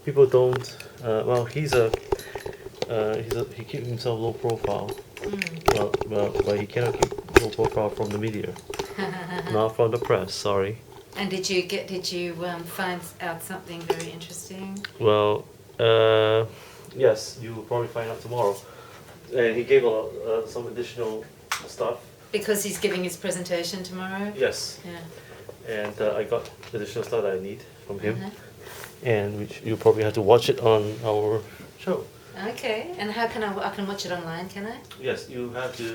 people don't. Well, he keeps himself low profile. But he cannot keep low profile from the media, not from the press. Sorry. And did you find out something very interesting? Well, yes, you will probably find out tomorrow. And he gave a lot, some additional stuff. Because he's giving his presentation tomorrow? Yes. Yeah. And I got additional stuff that I need from him, Uh-huh. and which you probably have to watch it on our show. Okay, and how can I can watch it online, can I? Yes, you have to.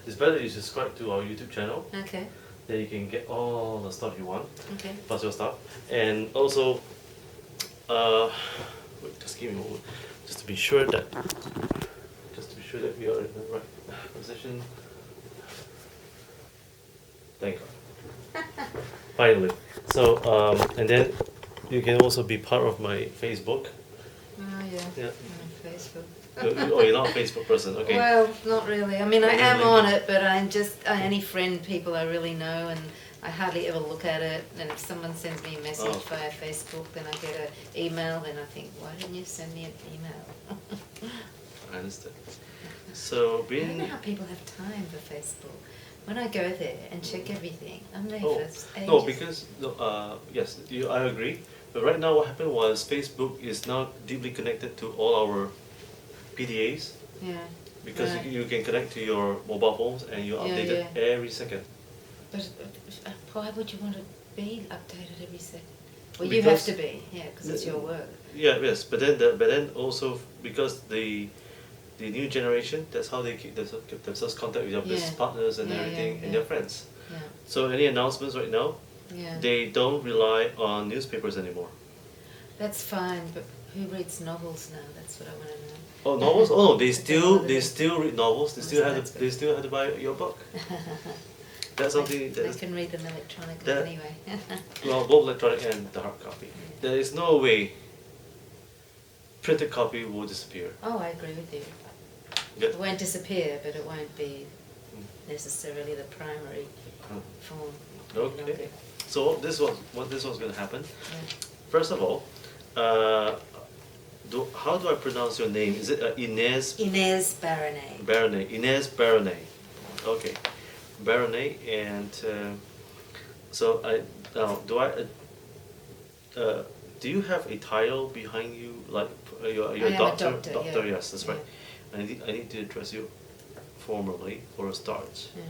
It's better you subscribe to our YouTube channel. Okay, Then you can get all the stuff you want, okay. plus your stuff, and also, wait, just give me a moment, just to be sure that we are in the right position. Thank God. Finally. So, and then you can also be part of my Facebook. Oh, yeah. Yeah. Facebook. Oh, you're not a Facebook person, okay. Well, not really. I mean, I Well, am then on maybe- it, but I only friend people I really know, and I hardly ever look at it. And if someone sends me a message Oh. via Facebook, then I get an email, then I think, why didn't you send me an email? I understand. So, I don't being. know how people have time for Facebook. When I go there and check everything, I'm there Oh, for ages. no, because, no, yes, I agree. But right now, what happened was Facebook is now deeply connected to all our PDAs. Yeah. Because Right. you can connect to your mobile phones and you Yeah, update it every second. But why would you want to be updated every second? Well, you have Because- to be, yeah, because it's your work. Yeah, yes, but then also because the new generation, that's how they keep themselves contact with their business Yeah. partners and Yeah, everything yeah, and yeah. their friends. Yeah, So any announcements right now, yeah. they don't rely on newspapers anymore. That's fine, but who reads novels now? That's what I want to know. Oh, novels? Oh no, they That's still another thing. read novels. They Oh, still so have that's to good. buy your book. That's something They that's can read them electronically that- anyway. well, both electronic and the hard copy. There is no way printed copy will disappear. Oh, I agree with you. Yeah. It won't disappear, but it won't be Mm. necessarily the primary Mm. form. Okay. So what this was going to happen. Yeah. First of all, how do I pronounce your name? Is it Inez Inez Baranay. Baranay? Inez Baranay. Okay, Baranay, and so I now do you have a title behind you, like you're I a am a doctor? doctor, yeah. Yes, that's right. I need to address you formally for a start. Yeah.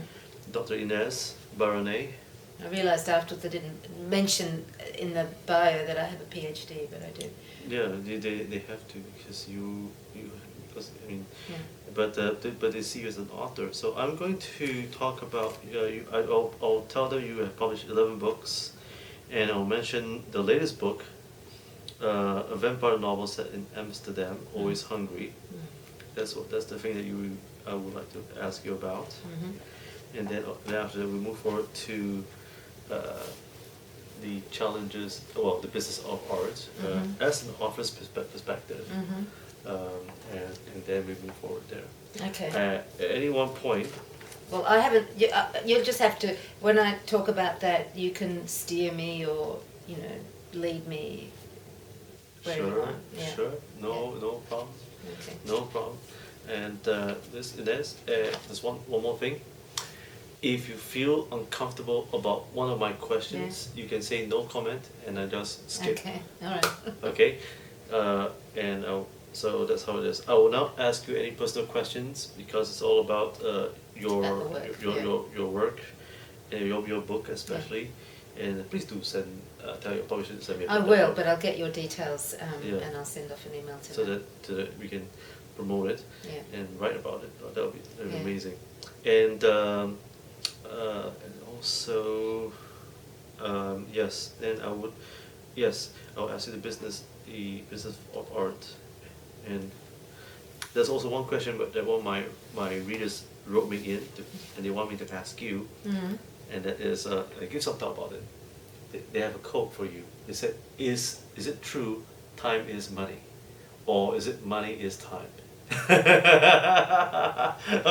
Dr. Inez Baranay. I realised afterwards I didn't mention in the bio that I have a PhD, but I do. Yeah, they have to because because I mean, Yeah. but they see you as an author. So I'm going to talk about I'll tell them you have published 11 books, and I'll mention the latest book, a vampire novel set in Amsterdam, Always Hungry. That's the thing that I would like to ask you about, and then after that we move forward to the challenges, well, the business of art as an author's perspective, and then we move forward there. Okay. At any one point, Well, I haven't. You'll just have to. When I talk about that, you can steer me or lead me. Where you sure, want. Yeah. sure, no problem, Okay. no problem. And there's one more thing. If you feel uncomfortable about one of my questions, you can say no comment, and I just skip. Okay. All right. Okay, so that's how it is. I will not ask you any personal questions because it's all about your About the work, your work, and your book especially. And please do tell your publisher to send me. I will, but I'll get your details Yeah. and I'll send off an email to so them. that we can promote it Yeah. and write about it. That'll be Yeah. amazing. And also yes, then I'll ask you the business of art. And there's also one question that one of my readers wrote me in and they want me to ask you, and that is give some thought about it. They have a quote for you. They said, is it true time is money, or is it money is time?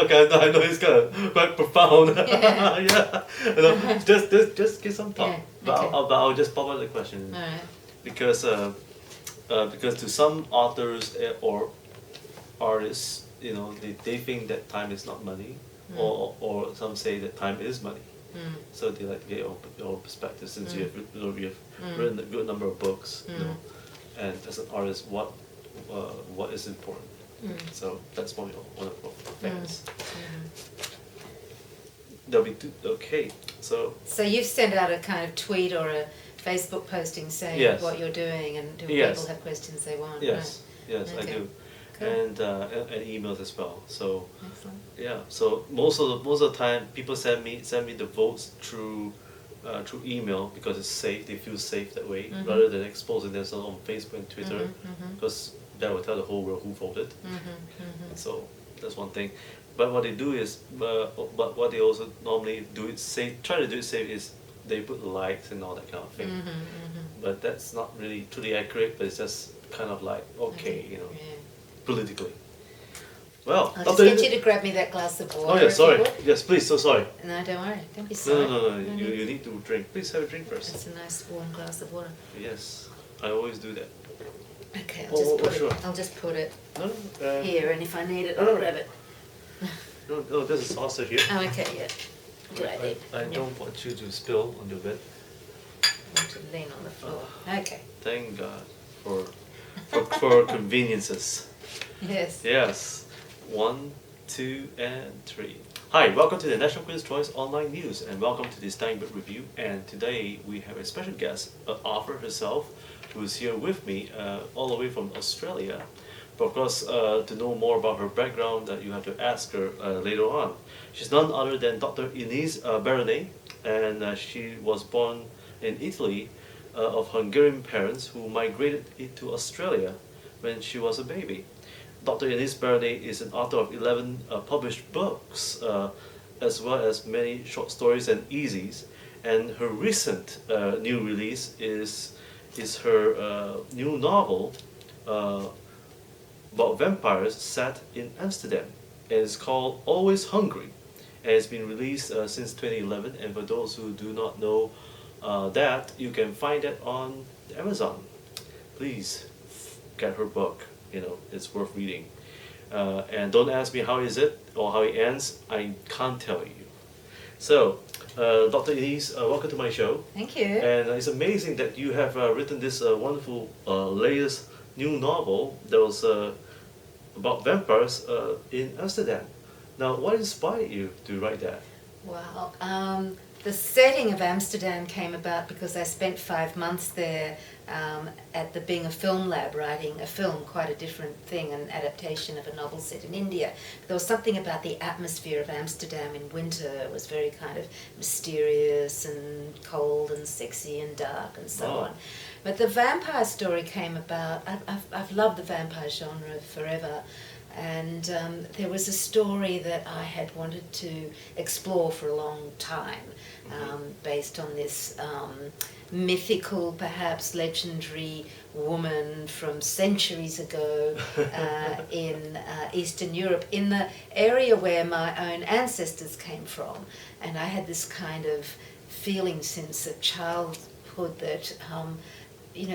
Okay, I know it's kind of quite profound. Yeah. Yeah. Just give some thought. Yeah, But okay. I'll just pop out the question All right. because because to some authors or artists, they think that time is not money, or some say that time is money. So they like to get your own perspective, since you have written a good number of books, and as an artist, what is important. So that's one of our fans. That'll be okay. So you've sent out a kind of tweet or a Facebook posting saying Yes. what you're doing, and do Yes. people have questions they want? yes, yes, I Okay. do, Cool. and emails as well. So Excellent. yeah, so most of the time people send me the votes through email, because it's safe. They feel safe that way, rather than exposing themselves on Facebook and Twitter, because that will tell the whole world who voted. So that's one thing. But what they do is, but what they also normally try to do it safe, is they put likes and all that kind of thing. But that's not really truly accurate. But it's just kind of like, okay, Yeah. politically. Well, I'll just Dr. get you to grab me that glass of water. Oh yeah, if you sorry. would. Yes, please. So sorry. No, don't worry. Don't be No, sorry. no. You need to drink. Please have a drink first. That's a nice warm glass of water. Yes, I always do that. Okay, Oh, sure. I'll just put it No, here, and if I need it, no, I'll no. grab it. no, there's a saucer here. Oh, okay, yeah. Good idea. I Yeah. don't want you to spill on the bed. I want to lean on the floor. Okay. Thank God for conveniences. Yes. Yes. 1, 2, and 3. Hi, welcome to the National Quiz Choice Online News, and welcome to the Stienberg Review. And today we have a special guest, author herself, who is here with me, all the way from Australia. But of course, to know more about her background, you have to ask her later on. She's none other than Dr. Inez Baranay, and she was born in Italy of Hungarian parents who migrated to Australia when she was a baby. Dr. Inez Baranay is an author of 11 published books, as well as many short stories and essays. And her recent new release is her new novel about vampires set in Amsterdam, and it's called Always Hungry, and it's been released since 2011. And for those who do not know that, you can find it on Amazon. Please get her book. It's worth reading. And don't ask me how is it or how it ends. I can't tell you. So, Dr. Inez, welcome to my show. Thank you. And it's amazing that you have written this wonderful latest new novel that was about vampires in Amsterdam. Now, what inspired you to write that? Well, the setting of Amsterdam came about because I spent 5 months there at the Being a Film Lab writing a film, quite a different thing, an adaptation of a novel set in India. There was something about the atmosphere of Amsterdam in winter. It was very kind of mysterious and cold and sexy and dark and so on. But the vampire story came about. I've loved the vampire genre forever. And there was a story that I had wanted to explore for a long time, based on this mythical, perhaps legendary woman from centuries ago in Eastern Europe, in the area where my own ancestors came from. And I had this kind of feeling since childhood that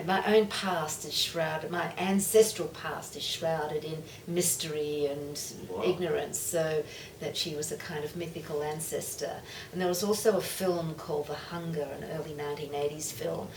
my own past is shrouded, my ancestral past is shrouded in mystery and ignorance, so that she was a kind of mythical ancestor. And there was also a film called The Hunger, an early 1980s film,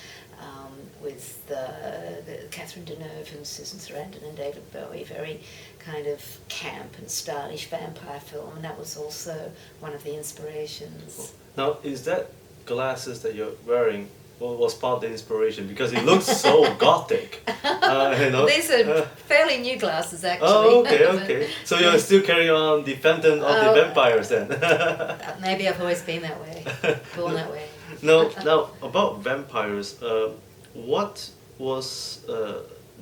with the Catherine Deneuve and Susan Sarandon and David Bowie, very kind of camp and stylish vampire film, and that was also one of the inspirations. Now, is that glasses that you're wearing was part of the inspiration, because it looks so gothic? These are fairly new glasses, actually. Oh, okay. So you're still carrying on the phantom of the vampires then? Maybe I've always been that way, born that way. Now about vampires, what was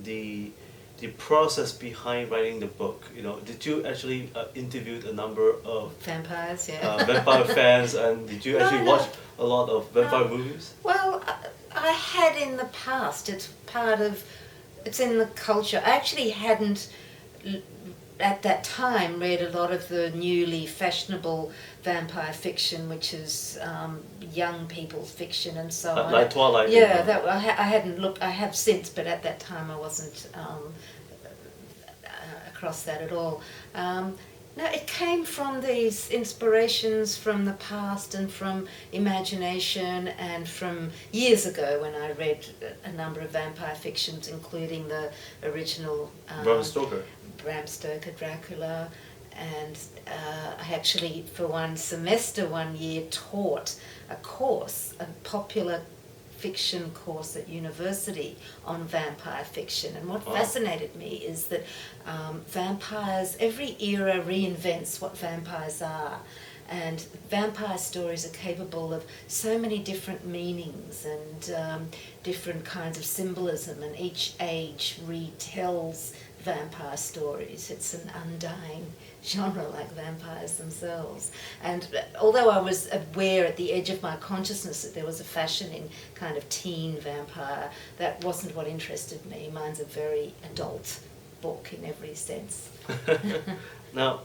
the process behind writing the book? Did you actually interview a number of vampires? Yeah. Vampire fans, and did you actually watch a lot of vampire movies? Well, I had in the past. It's in the culture. I actually hadn't at that time read a lot of the newly fashionable vampire fiction, which is young people's fiction and so on. Like Twilight. Yeah, that I hadn't looked. I have since, but at that time I wasn't across that at all. No, it came from these inspirations from the past and from imagination and from years ago when I read a number of vampire fictions, including the original Bram Stoker Dracula. And I actually, for one semester, one year, taught a course, a popular fiction course at university on vampire fiction. And what fascinated me is that vampires, every era reinvents what vampires are. And vampire stories are capable of so many different meanings and different kinds of symbolism, and each age retells vampire stories. It's an undying genre like vampires themselves. And although I was aware at the edge of my consciousness that there was a fashion in kind of teen vampire, that wasn't what interested me. Mine's a very adult book in every sense. Now,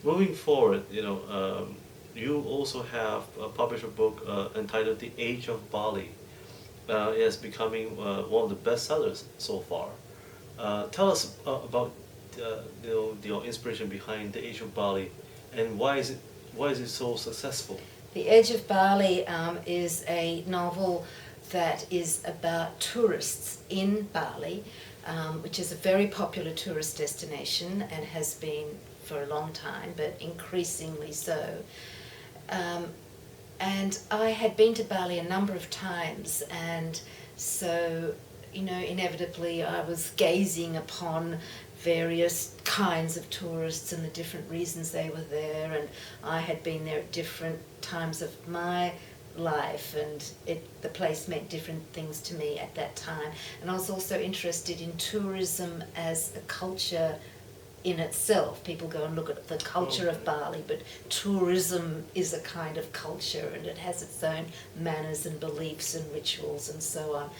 moving forward, you also have published a book entitled The Age of Bali. It is becoming one of the bestsellers so far. Tell us about your inspiration behind The Age of Bali, and why is it so successful? The Age of Bali is a novel that is about tourists in Bali, which is a very popular tourist destination and has been for a long time, but increasingly so. And I had been to Bali a number of times, and so, inevitably I was gazing upon various kinds of tourists and the different reasons they were there, and I had been there at different times of my life, and the place meant different things to me at that time. And I was also interested in tourism as a culture in itself. People go and look at the culture of Bali, but tourism is a kind of culture, and it has its own manners and beliefs and rituals and so on.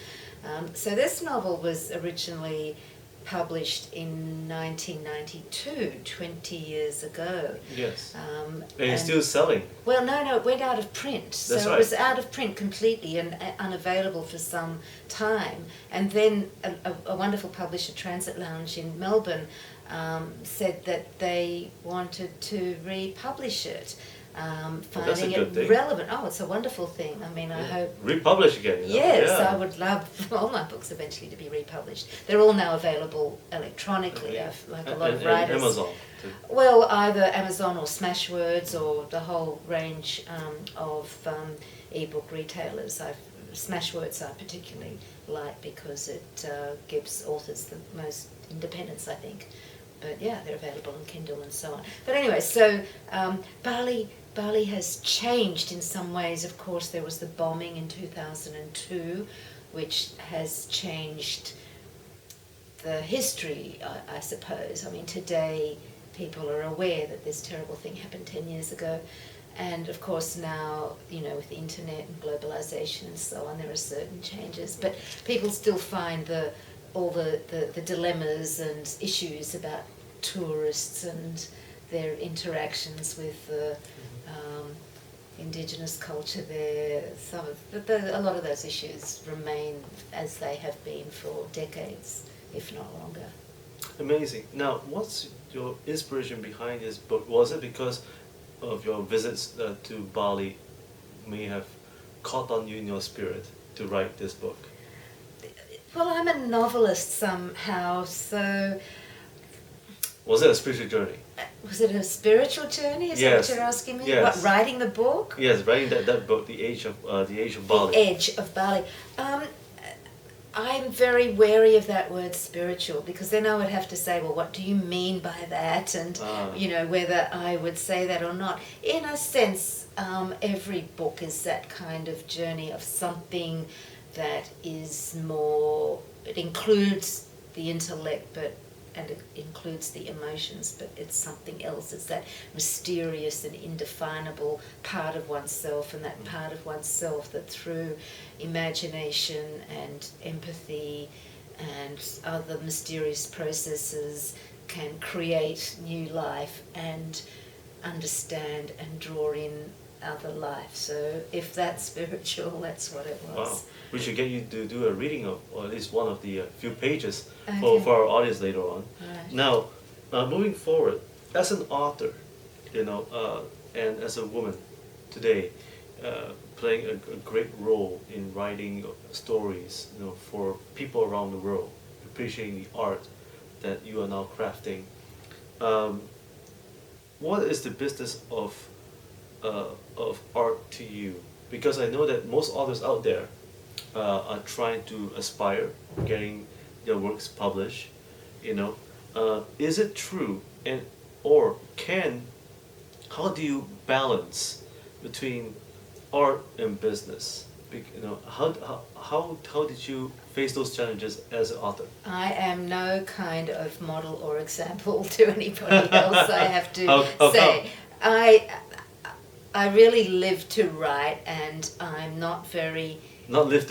So this novel was originally published in 1992, 20 years ago. Yes. And it's still selling. Well, no, it went out of print. So That's right. It was out of print completely and unavailable for some time. And then a wonderful publisher, Transit Lounge in Melbourne, said that they wanted to republish it. Finding it relevant. Oh, it's a wonderful thing. I mean, I hope... Republish again. Yes, I would love all my books eventually to be republished. They're all now available electronically, like a lot of writers. And Amazon too. Well, either Amazon or Smashwords or the whole range of ebook retailers. Smashwords I particularly like because it gives authors the most independence, I think. But yeah, they're available on Kindle and so on. But anyway, so Bali has changed in some ways. Of course, there was the bombing in 2002, which has changed the history, I suppose. I mean, today people are aware that this terrible thing happened 10 years ago. And of course now, with the internet and globalization and so on, there are certain changes. But people still find all the dilemmas and issues about tourists and their interactions with the indigenous culture there. A lot of those issues remain as they have been for decades, if not longer. Amazing. Now, what's your inspiration behind this book? Was it because of your visits to Bali may have caught on you in your spirit to write this book? Well, I'm a novelist somehow, so... Was it a spiritual journey? Was it a spiritual journey? Is Yes. that what you're asking me? Yes. What, writing the book? Yes, writing that book, The Age of Bali. The Age of Bali. I'm very wary of that word spiritual, because then I would have to say, well, what do you mean by that? And, whether I would say that or not. In a sense, every book is that kind of journey of something that is more, it includes the intellect, and it includes the emotions, but it's something else. It's that mysterious and indefinable part of oneself, and that part of oneself that through imagination and empathy and other mysterious processes can create new life and understand and draw in other life. So if that's spiritual, that's what it was. Wow. We should get you to do a reading of, or at least one of the few pages Okay. for our audience later on. Right. Now, moving forward, as an author, and as a woman today, playing a great role in writing stories, for people around the world, appreciating the art that you are now crafting. What is the business of art to you? Because I know that most authors out there are trying to aspire getting their works published. Is it true, and or how do you balance between art and business? How did you face those challenges as an author? I am no kind of model or example to anybody else, I have to How say. I really live to write, and I'm not very... Not live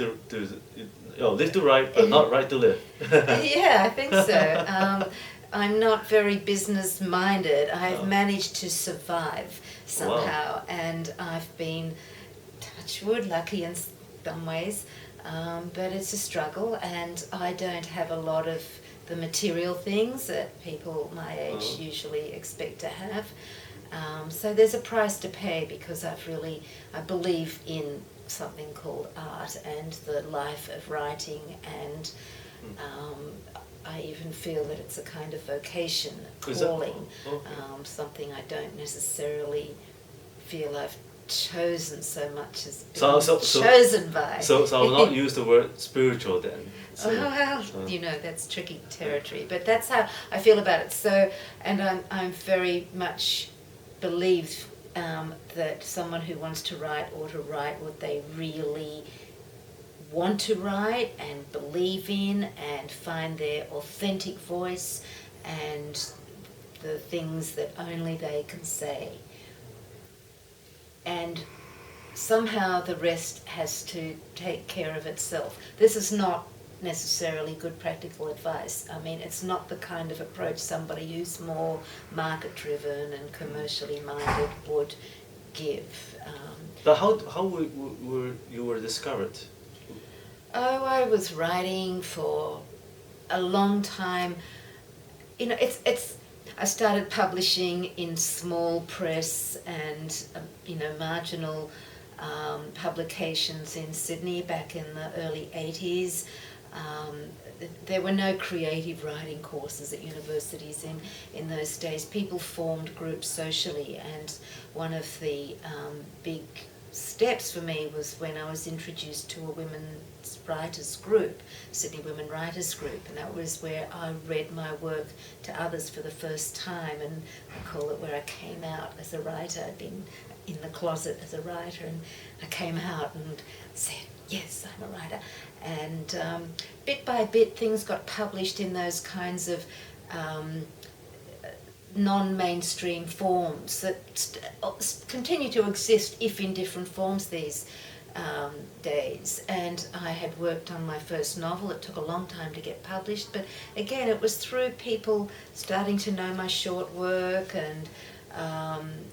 live to write, but not write to live. Yeah, I think so. I'm not very business minded. I've managed to survive somehow, and I've been, touch wood, lucky in some ways, but it's a struggle, and I don't have a lot of the material things that people my age usually expect to have. So there's a price to pay, because I believe in something called art and the life of writing, and I even feel that it's a kind of vocation, a calling, something I don't necessarily feel I've chosen so much as being chosen by. So I'll not use the word spiritual then. So, that's tricky territory, but that's how I feel about it. So, and I'm very much believe that someone who wants to write ought to write what they really want to write and believe in, and find their authentic voice and the things that only they can say. And somehow the rest has to take care of itself. This is not necessarily good practical advice. I mean, it's not the kind of approach somebody who's more market-driven and commercially minded would give. But how you were discovered? Oh, I was writing for a long time. I started publishing in small press and marginal publications in Sydney back in the early 80s. There were no creative writing courses at universities in those days. People formed groups socially, and one of the big steps for me was when I was introduced to a women's writers group, Sydney Women Writers Group, and that was where I read my work to others for the first time, and I call it where I came out as a writer. I'd been in the closet as a writer, and I came out and said, yes, I'm a writer. And bit by bit things got published in those kinds of non-mainstream forms that continue to exist, if in different forms these days. And I had worked on my first novel. It took a long time to get published, but again it was through people starting to know my short work and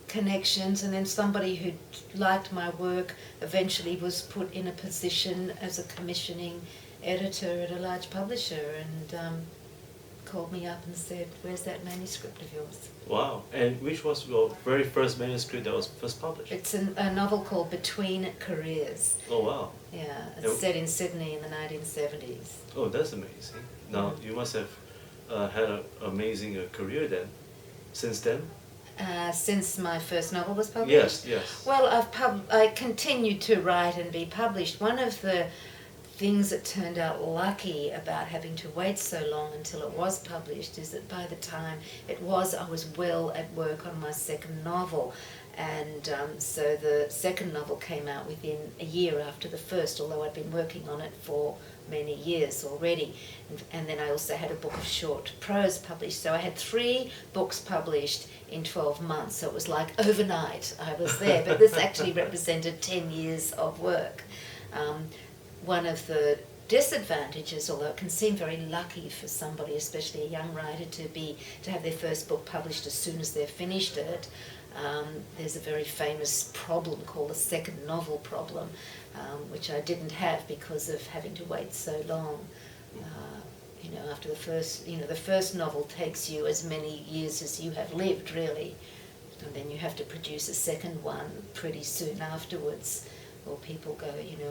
connections, and then somebody who liked my work eventually was put in a position as a commissioning editor at a large publisher, and called me up and said, where's that manuscript of yours? Wow. And which was your very first manuscript that was first published? It's a novel called Between Careers. Oh, wow. Yeah, it's set in Sydney in the 1970s. Oh, that's amazing. Now, you must have had an amazing career then, since then? Since my first novel was published? Yes. Well, I continued to write and be published. One of the things that turned out lucky about having to wait so long until it was published is that by the time I was well at work on my second novel. And so the second novel came out within a year after the first, although I'd been working on it for many years already. And then I also had a book of short prose published. So I had 3 books published in 12 months. So it was like overnight I was there. But this actually represented 10 years of work. One of the disadvantages, although it can seem very lucky for somebody, especially a young writer, to have their first book published as soon as they've finished it. There's a very famous problem called the second novel problem, which I didn't have because of having to wait so long. After the first novel takes you as many years as you have lived, really, and then you have to produce a second one pretty soon afterwards, or people go,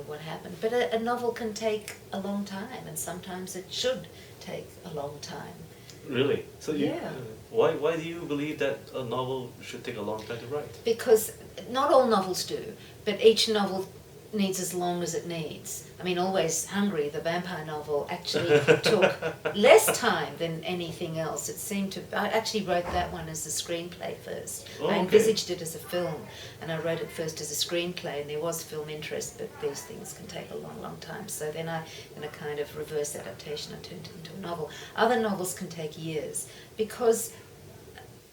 what happened? But a novel can take a long time, and sometimes it should take a long time. Really? So Yeah. Why do you believe that a novel should take a long time to write? Because not all novels do, but each novel needs as long as it needs. I mean, Always Hungry, the vampire novel, actually took less time than anything else. I actually wrote that one as a screenplay first. Oh, I okay. envisaged it as a film, and I wrote it first as a screenplay, and there was film interest, but these things can take a long, long time. So then in a kind of reverse adaptation, I turned it into a novel. Other novels can take years, because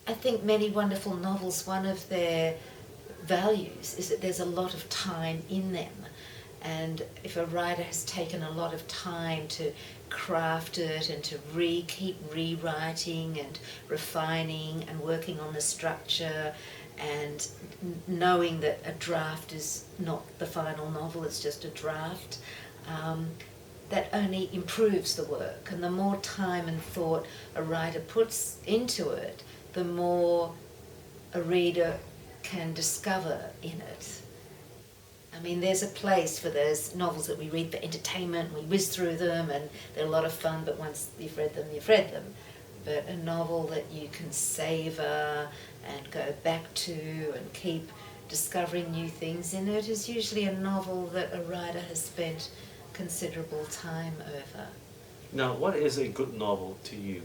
I think many wonderful novels, one of their values is that there's a lot of time in them, and if a writer has taken a lot of time to craft it and to keep rewriting and refining and working on the structure, and knowing that a draft is not the final novel, it's just a draft, that only improves the work. And the more time and thought a writer puts into it, the more a reader can discover in it. I mean, there's a place for those novels that we read for entertainment, and we whiz through them, and they're a lot of fun, but once you've read them, you've read them. But a novel that you can savour and go back to and keep discovering new things in it is usually a novel that a writer has spent considerable time over. Now, what is a good novel to you?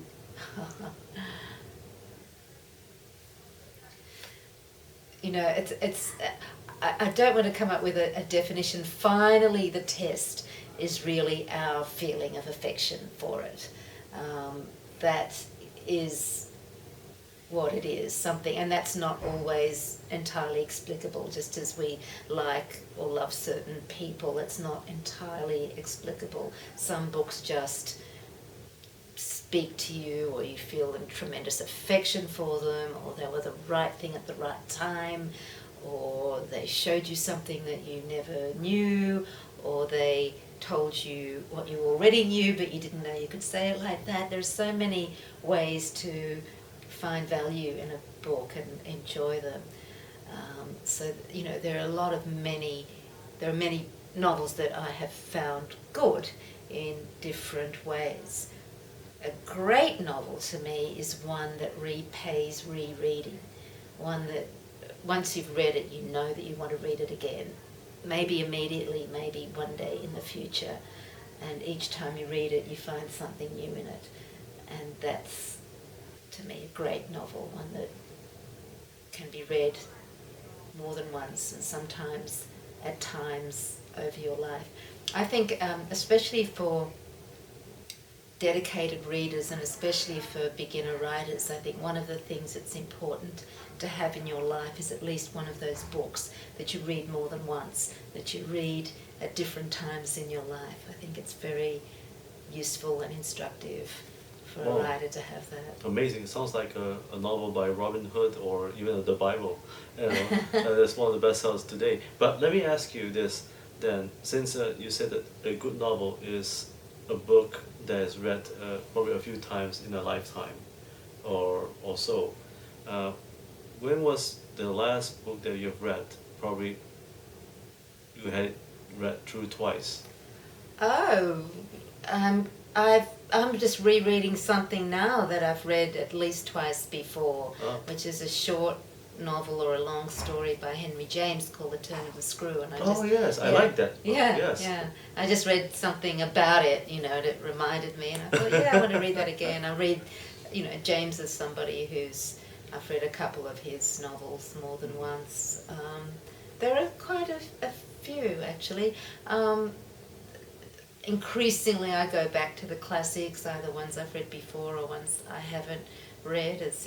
I don't want to come up with a definition. Finally, the test is really our feeling of affection for it. That is what it is, something, and that's not always entirely explicable. Just as we like or love certain people, it's not entirely explicable. Some books just speak to you, or you feel a tremendous affection for them, or they were the right thing at the right time, or they showed you something that you never knew, or they told you what you already knew but you didn't know you could say it like that. There's so many ways to find value in a book and enjoy them. There are many novels that I have found good in different ways. A great novel to me is one that repays rereading, one that once you've read it, you know that you want to read it again, maybe immediately, maybe one day in the future, and each time you read it, you find something new in it, and that's, to me, a great novel, one that can be read more than once, and sometimes, at times, over your life. I think, especially for dedicated readers, and especially for beginner writers, I think one of the things that's important to have in your life is at least one of those books that you read more than once, that you read at different times in your life. I think it's very useful and instructive for a writer to have that. Amazing. It sounds like a novel by Robin Hood, or even the Bible. That's one of the best sellers today. But let me ask you this then, since you said that a good novel is a book that is read probably a few times in a lifetime or so. When was the last book that you've read? Probably you had read through twice. Oh, I'm just rereading something now that I've read at least twice before, which is a short novel or a long story by Henry James called The Turn of the Screw. And I like that. Yeah. I just read something about it, that reminded me, and I thought, I want to read that again. I read, James is somebody I've read a couple of his novels more than once. There are quite a few, actually. Increasingly, I go back to the classics, either ones I've read before or ones I haven't read. As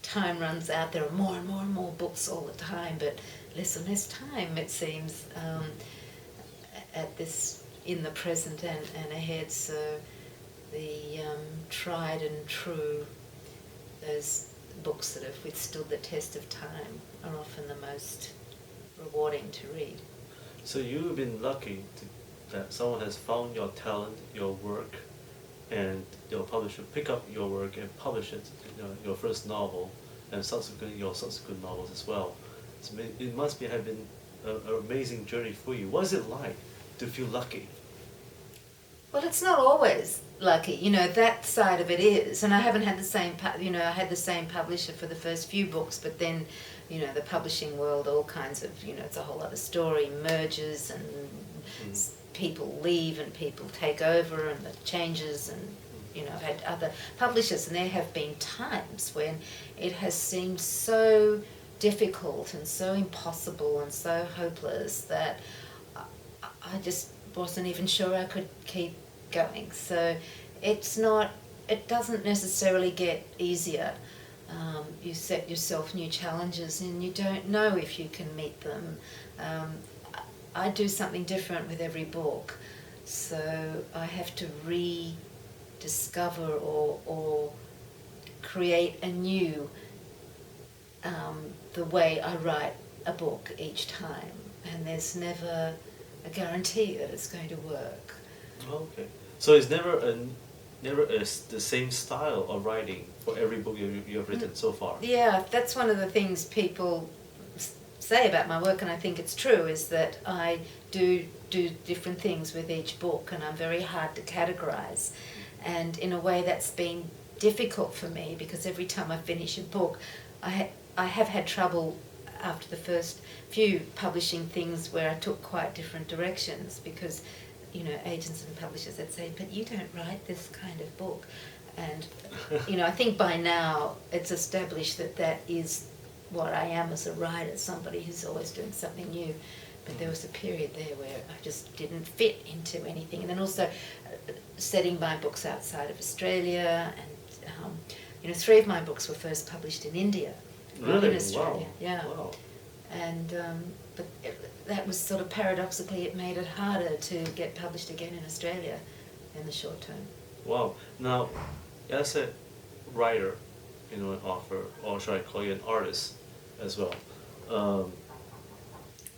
time runs out, there are more and more and more books all the time, but less and less time, it seems, at this in the present and ahead. So the tried and true, those books that have withstood the test of time are often the most rewarding to read. So you've been lucky that someone has found your talent, your work, and your publisher pick up your work and publish it, your first novel, and subsequently your subsequent novels as well. It must have been an amazing journey for you. What is it like to feel lucky? Well, it's not always lucky, that side of it is, and I haven't had the same, I had the same publisher for the first few books, but then, the publishing world, all kinds of, it's a whole other story, mergers and people leave and people take over and the changes and, I've had other publishers, and there have been times when it has seemed so difficult and so impossible and so hopeless that I just wasn't even sure I could keep going. So it doesn't necessarily get easier. You set yourself new challenges and you don't know if you can meet them. I do something different with every book, so I have to rediscover or create anew the way I write a book each time, and there's never a guarantee that it's going to work. Okay, so it's never the same style of writing for every book you have written so far. Yeah, that's one of the things people say about my work, and I think it's true, is that I do different things with each book, and I'm very hard to categorize. And in a way that's been difficult for me, because every time I finish a book, I have had trouble after the first few publishing things where I took quite different directions, because agents and publishers that say, but you don't write this kind of book. And I think by now it's established that is what I am as a writer, somebody who's always doing something new. But there was a period there where I just didn't fit into anything. And then also setting my books outside of Australia, and 3 of my books were first published in India. Really? In Australia. Wow. Yeah. Wow. And but that was sort of paradoxically, it made it harder to get published again in Australia in the short term. Wow. Now, as a writer, an author, or should I call you an artist as well,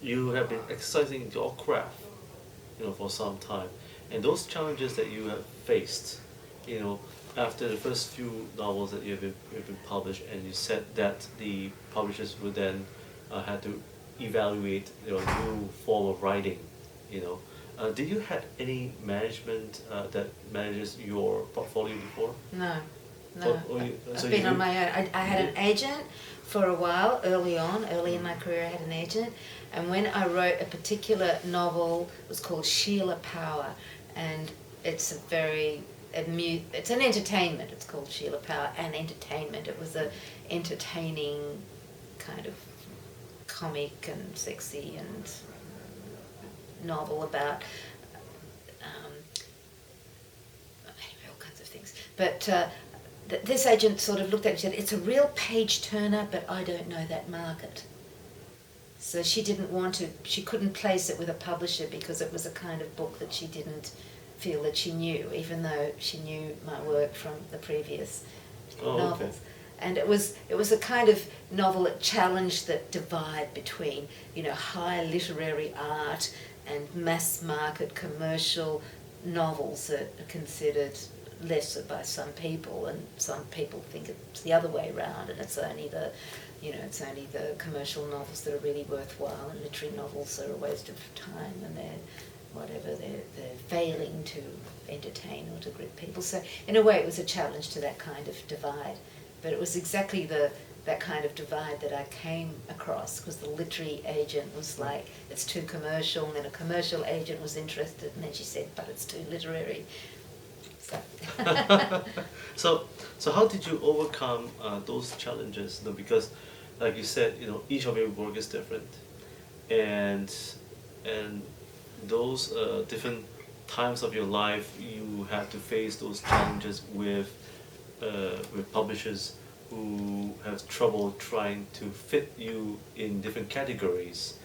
you have been exercising your craft, for some time, and those challenges that you have faced, after the first few novels that you've been published, and you said that the publishers would then had to evaluate your new form of writing, did you have any management that manages your portfolio before? No. So I've been on my own. I had an agent for a while, early in my career I had an agent, and when I wrote a particular novel, it was called Sheila Power, and it's it's an entertainment. It's called Sheila Power and Entertainment. It was a entertaining kind of comic and sexy and novel about anyway, all kinds of things. But this agent sort of looked at it and said, it's a real page turner, but I don't know that market. So she couldn't place it with a publisher because it was a kind of book that she didn't feel that she knew, even though she knew my work from the previous novels. Okay. And it was a kind of novel that challenged the divide between, high literary art and mass market commercial novels that are considered lesser by some people, and some people think it's the other way around, and it's only the commercial novels that are really worthwhile, and literary novels are a waste of time, and they're failing to entertain or to grip people. So in a way it was a challenge to that kind of divide. But it was exactly that kind of divide that I came across, because the literary agent was like, it's too commercial, and then a commercial agent was interested, and then she said, but it's too literary. So so how did you overcome those challenges? Because, like you said, each of your work is different, and those different times of your life, you have to face those challenges with publishers who have trouble trying to fit you in different categories.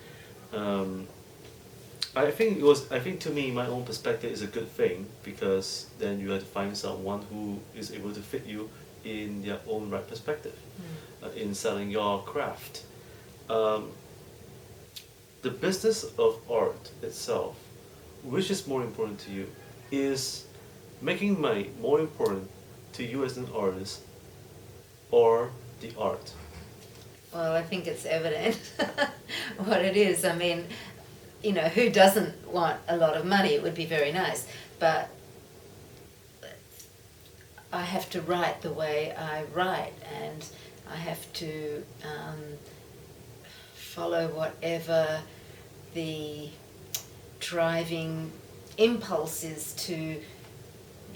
I think it was. I think to me, my own perspective is a good thing because then you have to find someone who is able to fit you in their own right perspective, in selling your craft. Um, the business of art itself, which is more important to you, is making money more important to you as an artist or the art? Well, I think it's evident what it is. I mean, you know, who doesn't want a lot of money? It would be very nice. But I have to write the way I write, and I have to follow whatever the driving impulse is to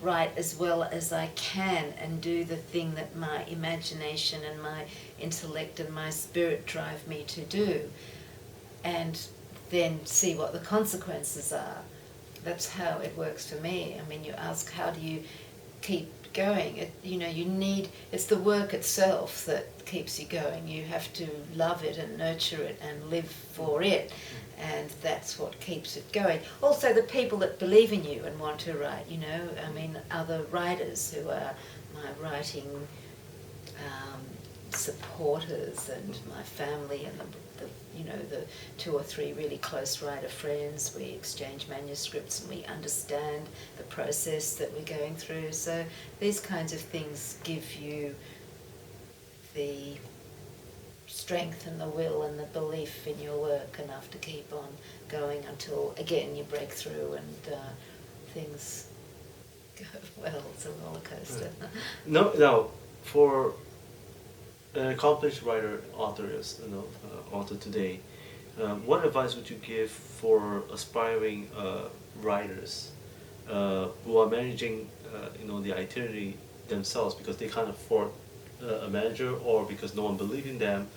write as well as I can and do the thing that my imagination and my intellect and my spirit drive me to do, and then see what the consequences are. That's how it works for me. I mean, you ask, how do you keep going? You know, you need, it's the work itself that keeps you going. You have to love it and nurture it and live for it, and that's what keeps it going. Also, the people that believe in you and want to write, you know, I mean, other writers who are my writing supporters, and my family, and you know, the 2 or 3 really close writer friends. We exchange manuscripts and we understand the process that we're going through. So these kinds of things give you the strength and the will and the belief in your work enough to keep on going until, again, you break through and things go well. It's a roller coaster. No, for an accomplished writer, author, author today, what advice would you give for aspiring writers who are managing, the itinerary themselves because they can't afford a manager, or because no one believes in them,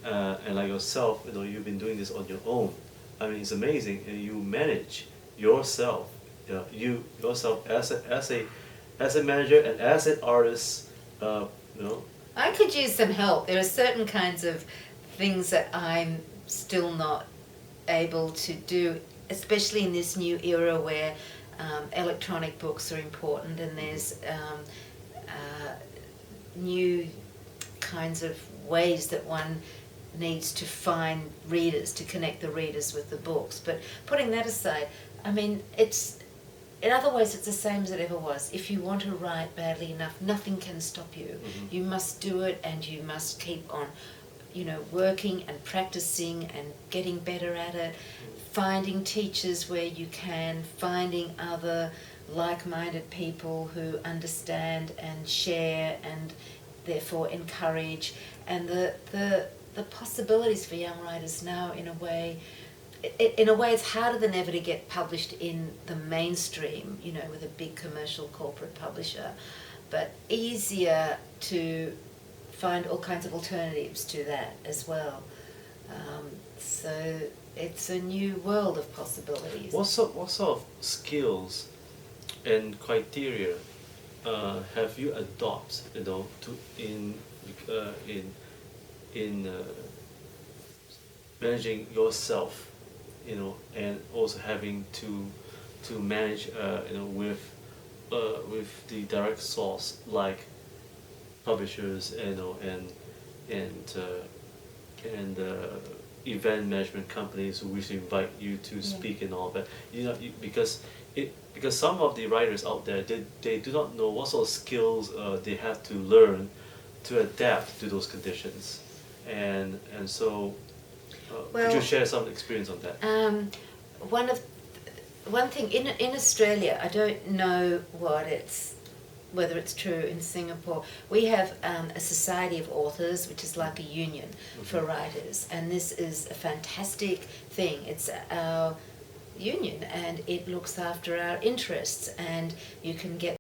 and like yourself, you've been doing this on your own. I mean, it's amazing, and you manage yourself, yourself as a manager and as an artist, I could use some help. There are certain kinds of things that I'm still not able to do, especially in this new era where electronic books are important, and there's new kinds of ways that one needs to find readers, to connect the readers with the books. But putting that aside, I mean, in other ways, it's the same as it ever was. If you want to write badly enough, nothing can stop you. You must do it, and you must keep on, working and practicing and getting better at it, finding teachers where you can, finding other like-minded people who understand and share and therefore encourage. And the possibilities for young writers now, in a way, it's harder than ever to get published in the mainstream, with a big commercial corporate publisher, but easier to find all kinds of alternatives to that as well. So it's a new world of possibilities. What sort of skills and criteria have you adopted, in managing yourself, and also having to manage, with the direct source like publishers, and event management companies who wish to invite you to speak and all that. Because some of the writers out there, they do not know what sort of skills they have to learn to adapt to those conditions, and so. Could you share some experience on that? One thing in Australia, I don't know whether it's true in Singapore. We have a society of authors, which is like a union for writers, and this is a fantastic thing. It's our union, and it looks after our interests, and you can get